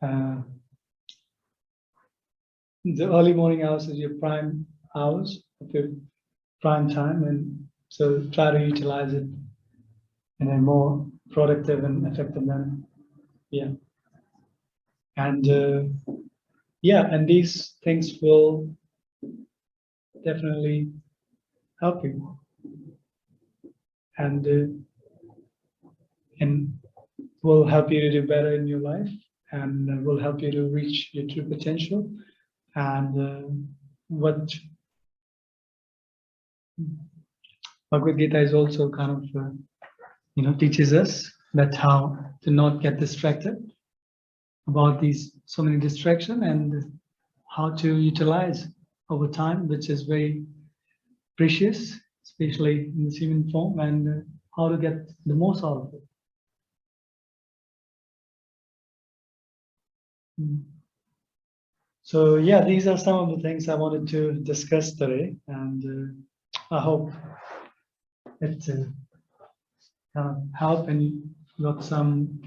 uh, the early morning hours is your prime hours of your prime time, and so try to utilize it in a more productive and effective manner. Yeah, and yeah, and these things will definitely help you, and will help you to do better in your life, and will help you to reach your true potential. And what Bhagavad Gita is also kind of teaches us that how to not get distracted about these so many distraction, and how to utilize over time, which is very precious, especially in this human form, and how to get the most out of it. So yeah, these are some of the things I wanted to discuss today, and I hope it helped and you got some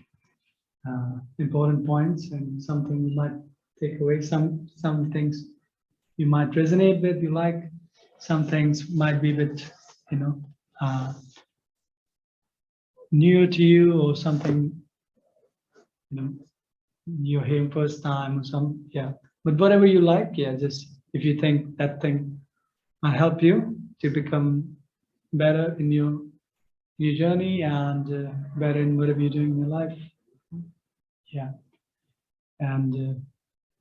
important points and something you might take away. Some things you might resonate with, you like. Some things might be a bit, uh, new to you, or something, you're hearing first time, or some, yeah. But whatever you like, yeah, just if you think that thing might help you to become better in your journey, and better in whatever you're doing in your life. Yeah. And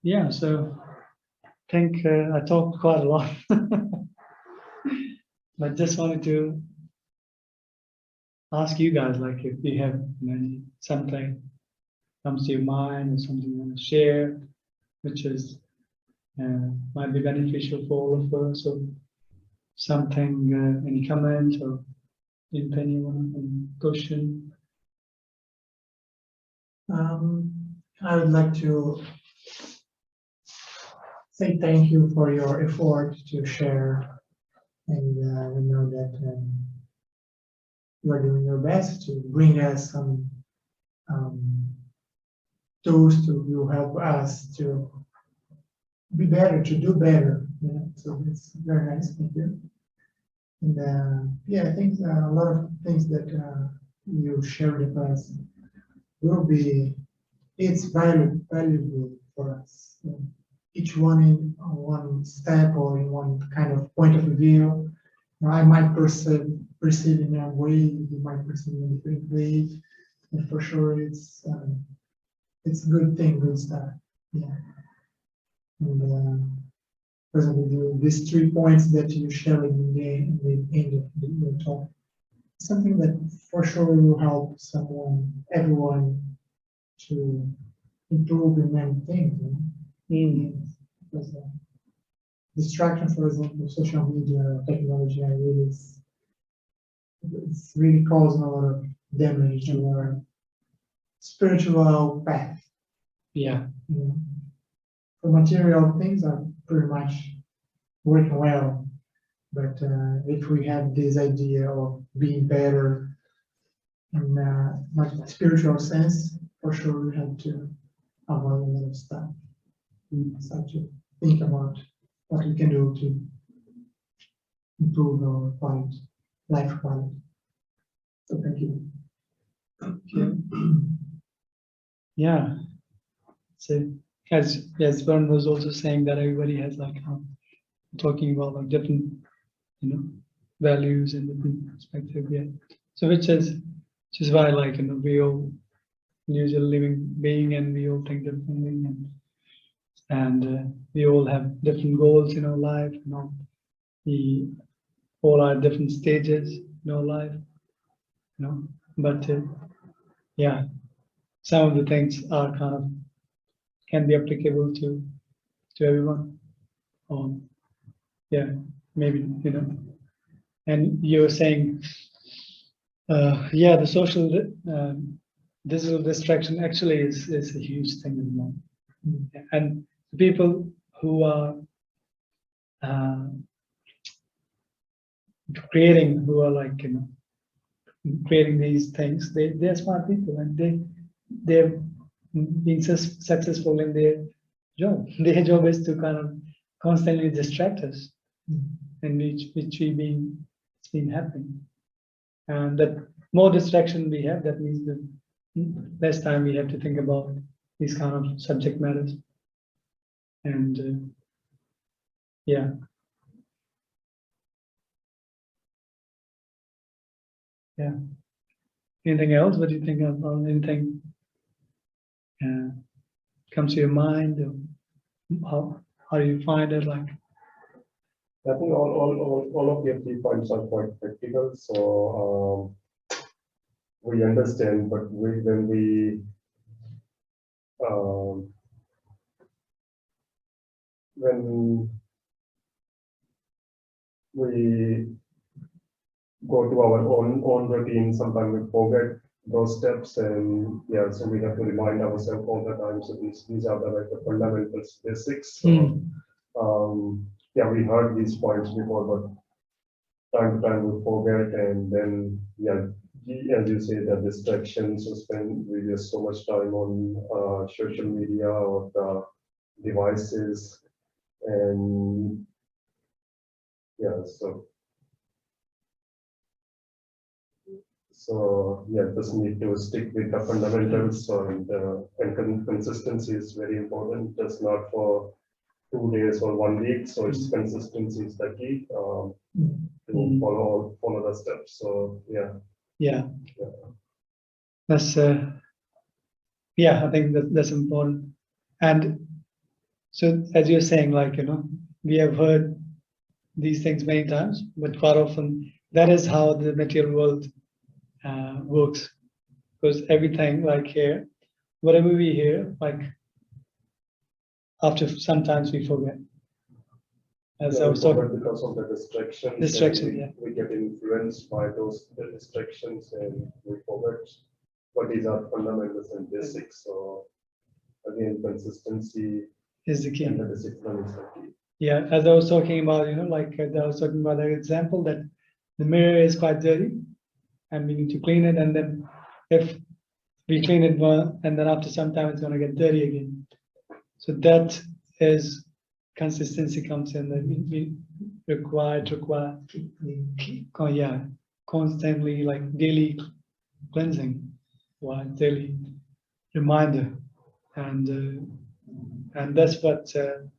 yeah, so I think I talked quite a lot, but just wanted to ask you guys, like, if you have something comes to your mind, or something you want to share, which is might be beneficial for all of us, or something, any comment or opinion, any question. I would like to say thank you for your effort to share, and we know that you are doing your best to bring us some tools to help us to be better, to do better. So it's very nice. Thank you. And yeah, I think a lot of things that you shared with us will be, it's valuable for us. Each one in one step or in one kind of point of view. I might perceive in a way, you might perceive in a different way, and for sure it's a good thing, good stuff. Yeah. And for example, these 3 points that you shared in the end of your talk, something that for sure will help everyone to improve in many things. Because distraction, for example, social media, technology, it's really causing a lot of damage to our spiritual path. Yeah. For material things are pretty much working well, but if we have this idea of being better in a spiritual sense, for sure we have to avoid a lot of stuff. So to think about what we can do to improve our quality, life quality. So thank you. Yeah. So as Vern was also saying, that everybody has like talking about like different values and different perspective. Yeah. So which is why, like, we all usually living being, and we all think differently, and we all have different goals in our life. We all are at different stages in our life. But yeah, some of the things are kind of can be applicable to everyone. Yeah, maybe And you were saying, yeah, the social digital distraction actually is a huge thing at the moment. And the people who are creating, who are like creating these things, they're smart people, and they're being successful in their job. Their job is to kind of constantly distract us, and which it's been happening. And that more distraction we have, that means the less time we have to think about these kind of subject matters. And yeah. Yeah. Anything else? What do you think about anything comes to your mind? Or how do you find it? Like, I think all of your 3 points are quite practical. So we understand, but when we go to our own routine, sometimes we forget those steps, and yeah, so we have to remind ourselves all the time. So these are the fundamentals, basics. So yeah, we heard these points before, but time to time we forget, and then yeah, as you say, the distractions. So we waste so much time on social media or the devices, and yeah, so yeah, just need to stick with the fundamentals, and consistency is very important. Just not for 2 days or 1 week. So it's consistency is the key to follow the steps. So yeah. yeah, that's yeah, I think that's important. And so, as you're saying, like, we have heard these things many times, but quite often that is how the material world works. Because everything, like here, whatever we hear, like, after sometimes we forget. As Yeah, I was talking, because of the distractions. Distraction, we get influenced by the distractions, and we forget what is our fundamentals and basics. So again, consistency is the key. and the discipline is the key. Yeah, as I was talking about, like I was talking about that example that the mirror is quite dirty and we need to clean it. And then if we clean it well, and then after some time it's going to get dirty again. So that is consistency comes in, that we require, yeah, constantly, like daily cleansing, daily reminder. And that's what the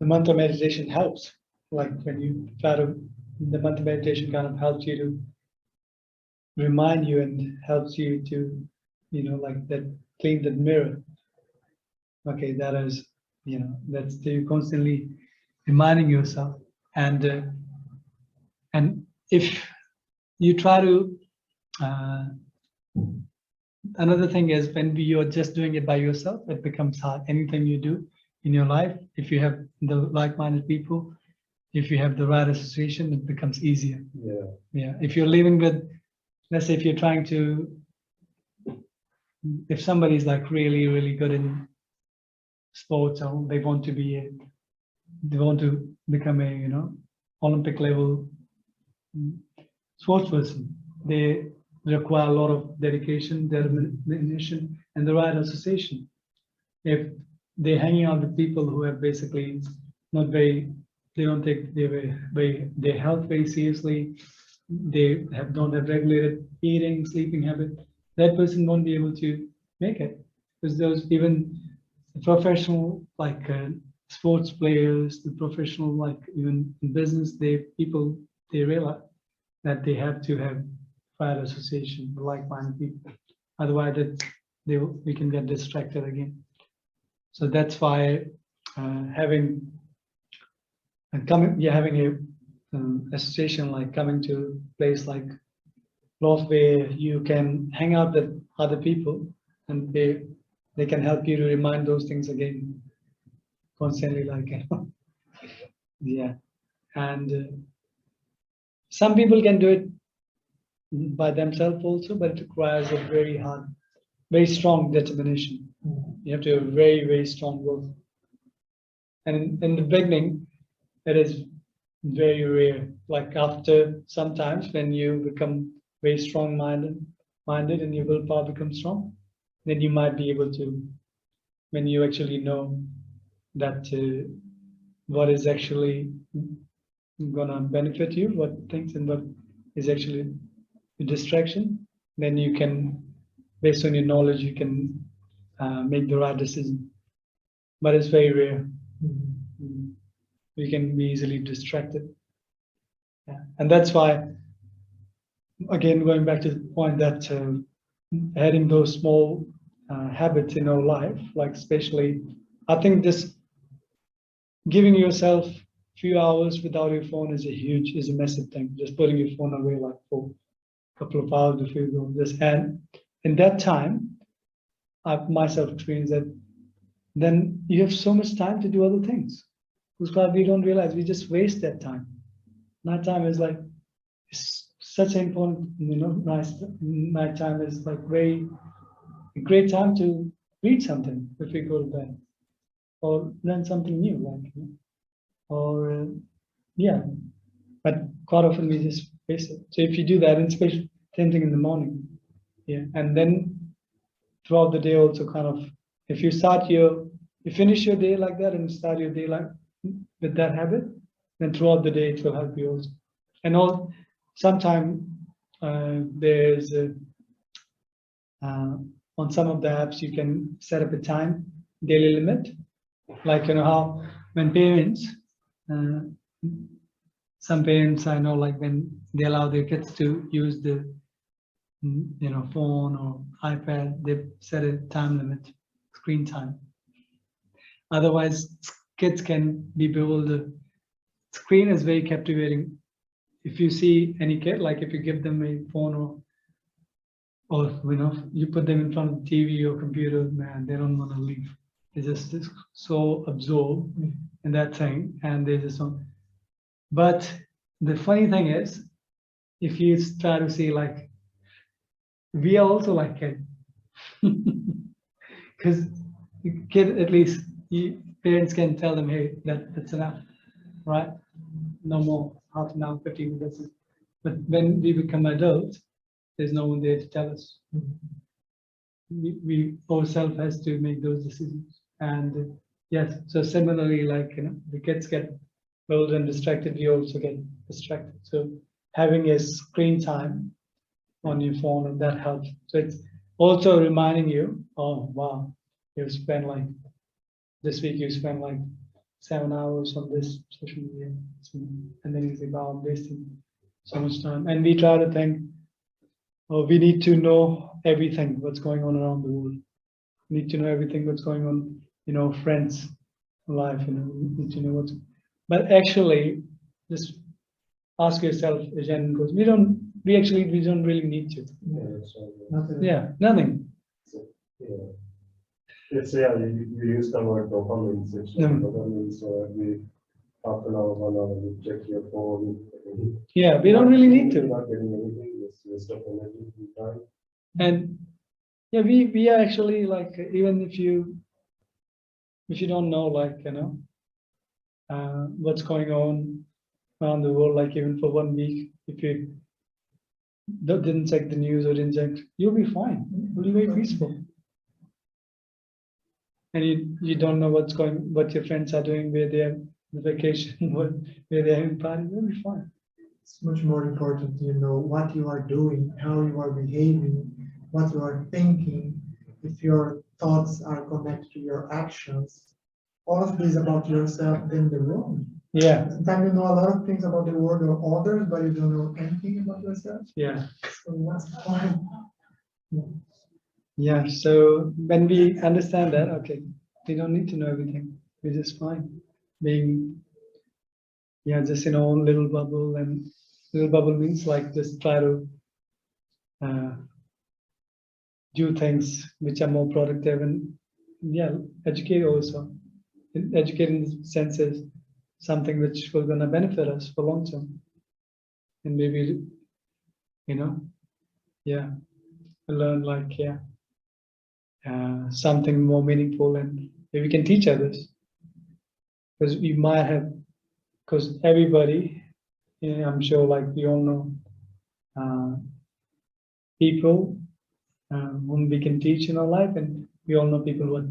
mantra meditation helps. Like when you try to, the mantra meditation kind of helps you to remind you and helps you to, like that, clean that mirror. Okay, that is, that's you constantly reminding yourself. And if you try to, another thing is when you're just doing it by yourself, it becomes hard. Anything you do in your life, if you have the like-minded people, if you have the right association, it becomes easier. Yeah. If you're living with, let's say, if you're trying to, if somebody's like really, really good in sports, or they want to become a, Olympic level sports person, they require a lot of dedication, determination, and the right association. If they're hanging out with people who have basically not very, they don't take their health very seriously, they don't have regulated eating, sleeping habit, that person won't be able to make it. Because those, even professional, like sports players, the professional, like even in business, they realize that they have to have right association, like-minded people. Otherwise, we can get distracted again. So that's why having a association, like coming to a place like Loft, where you can hang out with other people, and they can help you to remind those things again constantly, like yeah. And some people can do it by themselves also, but it requires a very strong determination. You have to have very, very strong will. And in the beginning, it is very rare. Like after sometimes when you become very strong minded and your willpower becomes strong, then you might be able to, when you actually know that what is actually gonna benefit you, what things and what is actually a distraction, then you can, based on your knowledge, you can make the right decision. But it's very rare. We can be easily distracted. Yeah. And that's why, again, going back to the point that having those small habits in our life, like especially, I think this giving yourself few hours without your phone is a massive thing. Just putting your phone away like for a couple of hours before you go. Just and in that time, I've myself experienced that then you have so much time to do other things. Because we don't realize we just waste that time. Night time is like it's such an important, night time is like a great time to read something if we go to bed or learn something new, like, or yeah. But quite often we just waste it. So if you do that, and especially same thing in the morning, yeah, and then throughout the day also kind of, if you finish your day like that and start your day like with that habit, then throughout the day it will help you also. And sometime there's on some of the apps you can set up a daily limit, like how when parents, some parents I know, like when they allow their kids to use the phone or iPad, they set a time limit, screen time. Otherwise, kids can be bewildered. Screen is very captivating. If you see any kid, like if you give them a phone or you put them in front of TV or computer, man, they don't want to leave. They're just so absorbed in that thing, and they just don't. But the funny thing is, if you try to see, like, we are also like kid, because kid, at least parents can tell them, hey, that's enough, right? No more, half an hour, 15 minutes. But when we become adults, there's no one there to tell us. We ourselves has to make those decisions. And yes, so similarly, like the kids get old and distracted, we also get distracted. So having a screen time on your phone, and that helps. So it's also reminding you, oh wow, you've spent like this week you spent like 7 hours on this social media, and then you think, wow, I'm wasting so much time. And we try to think, oh, we need to know everything what's going on around the world. We need to know everything what's going on, friends' life. We need to know what's. But actually, just ask yourself, Jen goes, we don't really need to. Yeah, nothing. Yeah. It's you use the word dopamine. Dopamine, so every half an hour, 1 hour, you check your phone. Yeah, we don't really need You're to. not getting anything. It's waste of energy and time. And yeah, we are actually like, even if you don't know, like what's going on around the world, like even for 1 week, if you didn't check the news or didn't check, you'll be fine. You'll be very peaceful. And you don't know what your friends are doing, where they're on vacation, where they're having parties, you'll be fine. It's much more important to know what you are doing, how you are behaving, what you are thinking, if your thoughts are connected to your actions. All of this about yourself than the world. Yeah, Sometimes you know a lot of things about the world or others, but you don't know anything about yourself. yeah. So what's the point? Yeah, so when we understand that, okay, we don't need to know everything. We're just fine being, just in our own little bubble. And little bubble means like just try to do things which are more productive and educate also. Educate in the sense is something which will gonna benefit us for long term. And maybe, learn like, something more meaningful, and maybe we can teach others, because we might have, because everybody, I'm sure, like we all know, people whom we can teach in our life, and we all know people who are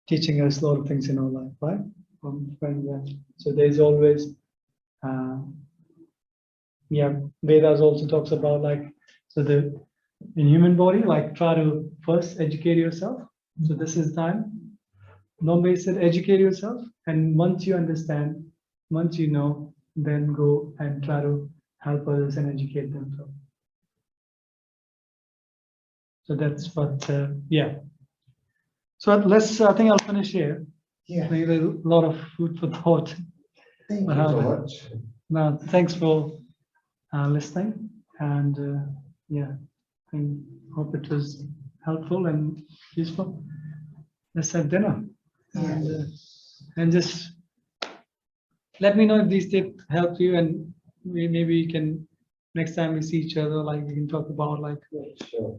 teaching us a lot of things in our life, right? Friends, so there's always, yeah, Vedas also talks about like, so the in human body, like try to first educate yourself. So this is time. Bombay said, educate yourself, and once you understand, once you know, then go and try to help others and educate them. So that's what, yeah. So let's, I think I'll finish here. Yeah, Maybe a lot of food for thought. thank But you. So how- much. Now, thanks for listening, and yeah, I hope it was helpful and useful. Let's have dinner, and just let me know if these tips help you, and maybe we can next time we see each other, like we can talk about like Sure.